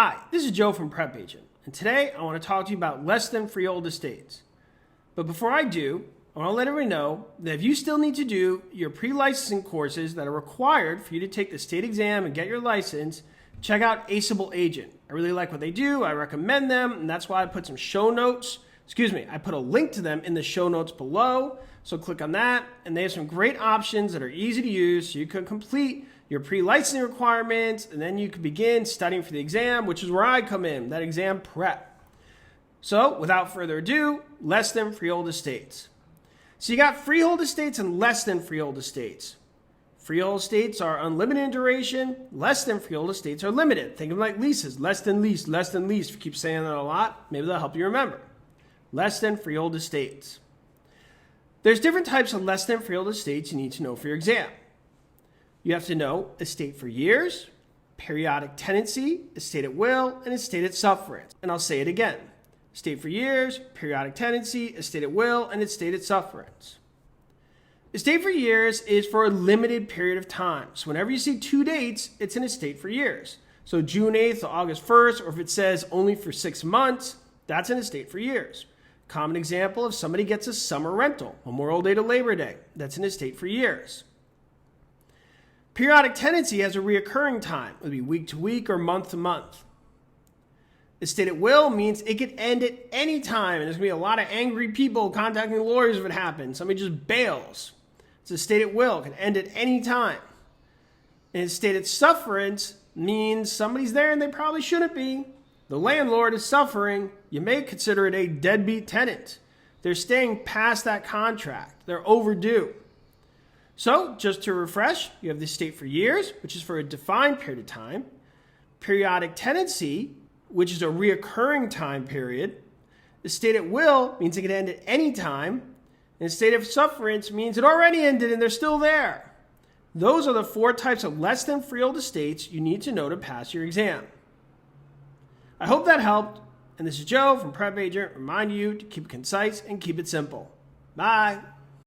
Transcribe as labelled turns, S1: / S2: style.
S1: Hi, this is Joe from PrepAgent, and today I want to talk to you about less than freehold estates. But before I do, I want to let everyone know that if you still need to do your pre-licensing courses that are required for you to take the state exam and get your license, check out PrepAgent. I really like what they do, I recommend them, and that's why I put I put a link to them in the show notes below. So click on that, and they have some great options that are easy to use so you can complete your pre-licensing requirements, and then you can begin studying for the exam, which is where I come in, that exam prep. So without further ado, less than freehold estates. So you got freehold estates and less than freehold estates. Freehold estates are unlimited in duration. Less than freehold estates are limited. Think of them like leases. Less than lease, less than lease. If you keep saying that a lot, maybe that'll help you remember. Less than freehold estates. There's different types of less than freehold estates you need to know for your exam. You have to know estate for years, periodic tenancy, estate at will, and estate at sufferance. And I'll say it again. Estate for years, periodic tenancy, estate at will, and estate at sufferance. Estate for years is for a limited period of time. So whenever you see two dates, it's an estate for years. So June 8th to August 1st, or if it says only for 6 months, that's an estate for years. Common example, if somebody gets a summer rental, Memorial Day to Labor Day, that's an estate for years. Periodic tenancy has a reoccurring time. It would be week to week or month to month. Estate at will means it could end at any time, and there's going to be a lot of angry people contacting the lawyers if it happens. Somebody just bails. It's estate at will. It can end at any time. And estate at sufferance means somebody's there and they probably shouldn't be. The landlord is suffering. You may consider it a deadbeat tenant. They're staying past that contract. They're overdue. So, just to refresh, you have the estate for years, which is for a defined period of time. Periodic tenancy, which is a reoccurring time period. Estate at will means it can end at any time. And estate of sufferance means it already ended and they're still there. Those are the 4 types of less than freehold estates you need to know to pass your exam. I hope that helped. And this is Joe from PrepAgent, reminding you to keep it concise and keep it simple. Bye.